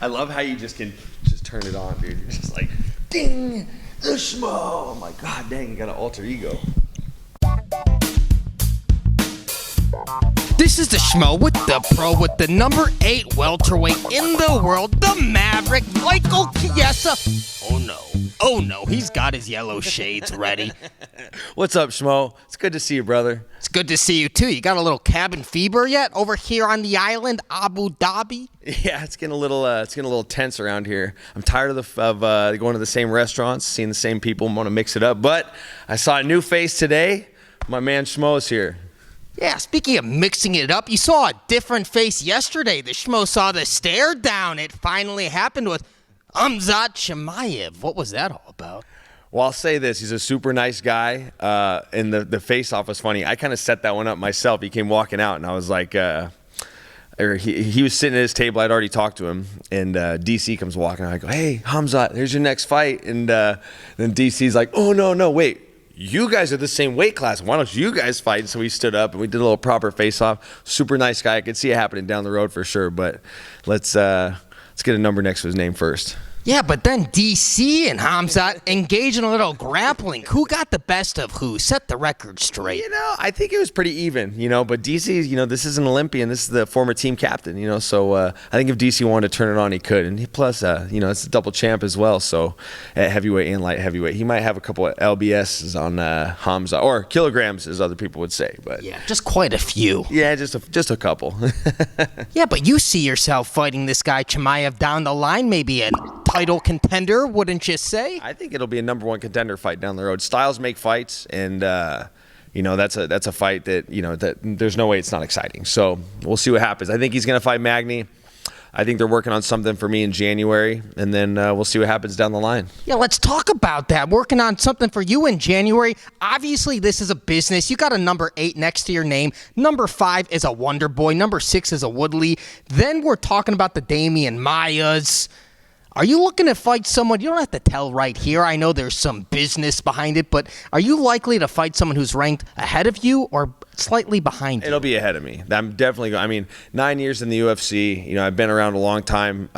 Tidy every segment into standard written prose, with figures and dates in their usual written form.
I love how you just can just turn it on, dude. You're just like, ding, the Schmo. I'm like, God dang, you got an alter ego. This is the Schmo with the pro with the number 8 welterweight in the world, the Maverick, Michael Chiesa. Oh no, he's got his yellow shades ready. What's up, Schmo? It's good to see you, brother. It's good to see you too. You got a little cabin fever yet over here on the island, Abu Dhabi? Yeah, it's getting a little tense around here. I'm tired of going to the same restaurants, seeing the same people. I want to mix it up, but I saw a new face today. My man Schmo's here. Yeah, speaking of mixing it up, you saw a different face yesterday. The Schmo saw the stare down. It finally happened with Khamzat Chimaev. What was that all about? Well, I'll say this. He's a super nice guy, and the face-off was funny. I kind of set that one up myself. He came walking out, and I was like, he was sitting at his table. I'd already talked to him, and DC comes walking out. I go, hey, Khamzat, there's your next fight. And then DC's like, oh, no, wait. You guys are the same weight class. Why don't you guys fight? And so we stood up and we did a little proper face-off. Super nice guy. I could see it happening down the road for sure. But let's get a number next to his name first. Yeah, but then DC and Khamzat engage in a little grappling. Who got the best of who? Set the record straight. I think it was pretty even, but DC, this is an Olympian. This is the former team captain, so I think if DC wanted to turn it on, he could. And plus, it's a double champ as well, so at heavyweight and light heavyweight. He might have a couple of LBSs on Khamzat, or kilograms, as other people would say. But yeah, just quite a few. Yeah, just a couple. Yeah, but you see yourself fighting this guy Chimaev down the line, maybe a title contender, wouldn't you say? I think it'll be a number 1 contender fight down the road. Styles make fights, and that's a fight that that there's no way it's not exciting. So we'll see what happens. I think he's going to fight Magny. I think they're working on something for me in January, and then we'll see what happens down the line. Yeah, let's talk about that. Working on something for you in January. Obviously, this is a business. You got a number 8 next to your name. Number 5 is a Wonder Boy. Number 6 is a Woodley. Then we're talking about the Damian Maias. Are you looking to fight someone? You don't have to tell right here. I know there's some business behind it, but are you likely to fight someone who's ranked ahead of you or slightly behind you? It'll be ahead of me. I'm definitely going. 9 years in the UFC. I've been around a long time.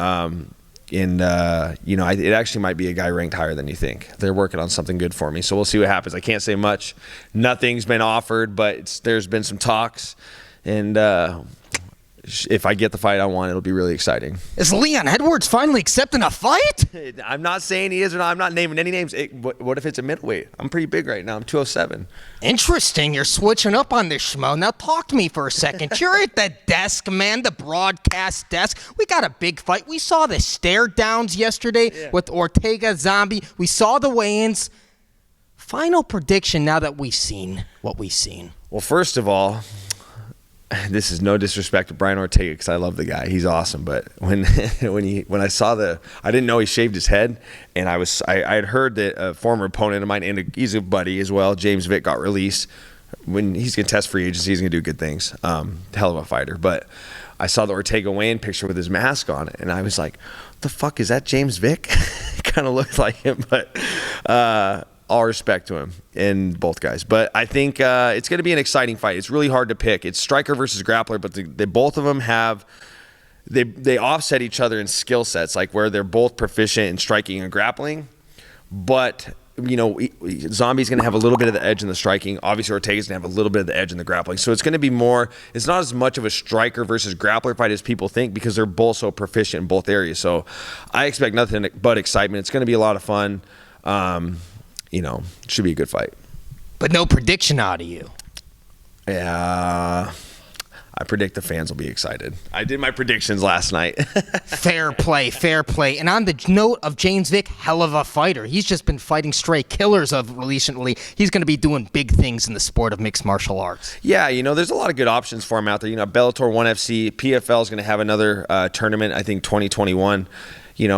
It actually might be a guy ranked higher than you think. They're working on something good for me, so we'll see what happens. I can't say much. Nothing's been offered, but there's been some talks, and if I get the fight I want, it'll be really exciting. Is Leon Edwards finally accepting a fight? I'm not saying he is or not. I'm not naming any names. What if it's a middleweight? I'm pretty big right now. I'm 207. Interesting. You're switching up on this, Schmo. Now talk to me for a second. You're at the desk, man, the broadcast desk. We got a big fight. We saw the stare downs yesterday with Ortega, Zombie. We saw the weigh-ins. Final prediction now that we've seen what we've seen. Well, first of all, this is no disrespect to Brian Ortega because I love the guy. He's awesome. But when I saw I didn't know he shaved his head, and I had heard that a former opponent of mine, and he's a buddy as well, James Vick, got released. When he's going to test free agency, he's going to do good things. Hell of a fighter. But I saw the Ortega weigh-in picture with his mask on, and I was like, what the fuck, is that James Vick? Kind of looked like him, but all respect to him and both guys. But I think it's going to be an exciting fight. It's really hard to pick. It's striker versus grappler, but they both of them have they offset each other in skill sets, like where they're both proficient in striking and grappling. But Zombie's going to have a little bit of the edge in the striking. Obviously, Ortega's going to have a little bit of the edge in the grappling. So it's going to be more. It's not as much of a striker versus grappler fight as people think because they're both so proficient in both areas. So I expect nothing but excitement. It's going to be a lot of fun. Should be a good fight. But no prediction out of you. Yeah, I predict the fans will be excited. I did my predictions last night. Fair play. And on the note of James Vick, hell of a fighter. He's just been fighting straight killers recently. He's going to be doing big things in the sport of mixed martial arts. Yeah, there's a lot of good options for him out there. Bellator 1FC, PFL is going to have another tournament, I think 2021.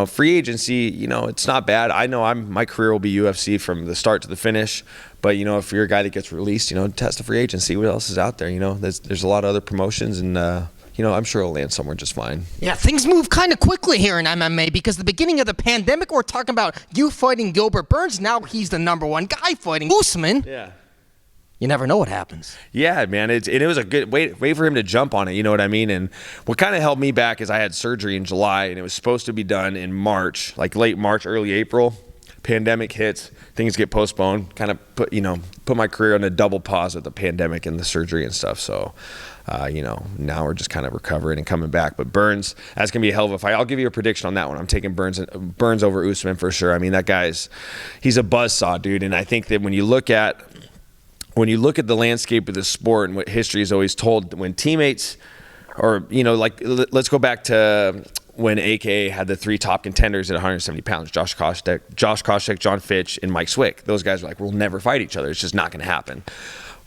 Free agency, it's not bad. I know my career will be UFC from the start to the finish. But, if you're a guy that gets released, test a free agent, see what else is out there. There's a lot of other promotions, and, I'm sure it'll land somewhere just fine. Yeah, things move kind of quickly here in MMA because the beginning of the pandemic, we're talking about you fighting Gilbert Burns. Now he's the number 1 guy fighting Usman. Yeah. you never know what happens. Yeah, man. It was a good wait for him to jump on it. You know what I mean? And what kind of held me back is I had surgery in July, and it was supposed to be done in March, like late March, early April. Pandemic hits, things get postponed. Kind of put my career on a double pause with the pandemic and the surgery and stuff. So, now we're just kind of recovering and coming back. But Burns, that's gonna be a hell of a fight. I'll give you a prediction on that one. I'm taking Burns over Usman for sure. I mean, that he's a buzzsaw, dude. And I think that when you look at the landscape of the sport and what history is always told, when teammates, or let's go back to when AKA had the 3 top contenders at 170 pounds, Josh Koscheck, John Fitch, and Mike Swick. Those guys were like, we'll never fight each other. It's just not going to happen.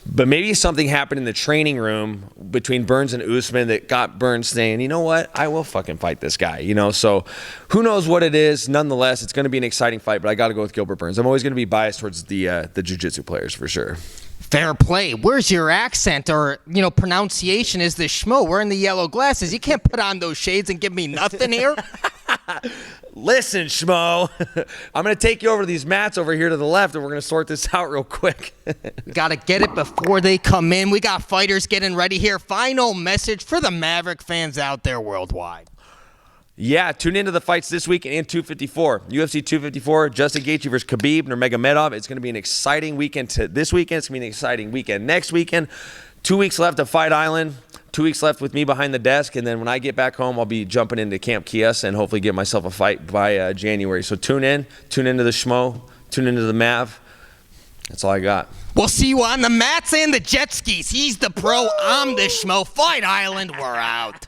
But maybe something happened in the training room between Burns and Usman that got Burns saying, you know what, I will fucking fight this guy. So who knows what it is. Nonetheless, it's going to be an exciting fight, but I got to go with Gilbert Burns. I'm always going to be biased towards the jiu-jitsu players for sure. Fair play. Where's your accent or, pronunciation? Is the Schmo wearing the yellow glasses? You can't put on those shades and give me nothing here. Listen, Schmo, I'm going to take you over to these mats over here to the left, and we're going to sort this out real quick. Got to get it before they come in. We got fighters getting ready here. Final message for the Maverick fans out there worldwide. Yeah, tune into the fights this week in 254. UFC 254, Justin Gaethje versus Khabib Nurmagomedov. It's going to be an exciting weekend this weekend. It's going to be an exciting weekend next weekend. 2 weeks left of Fight Island. 2 weeks left with me behind the desk. And then when I get back home, I'll be jumping into Camp Chiesa and hopefully get myself a fight by January. So tune into the Schmo, tune into the Mav. That's all I got. We'll see you on the mats and the jet skis. He's the pro, I'm the Schmo. Fight Island, we're out.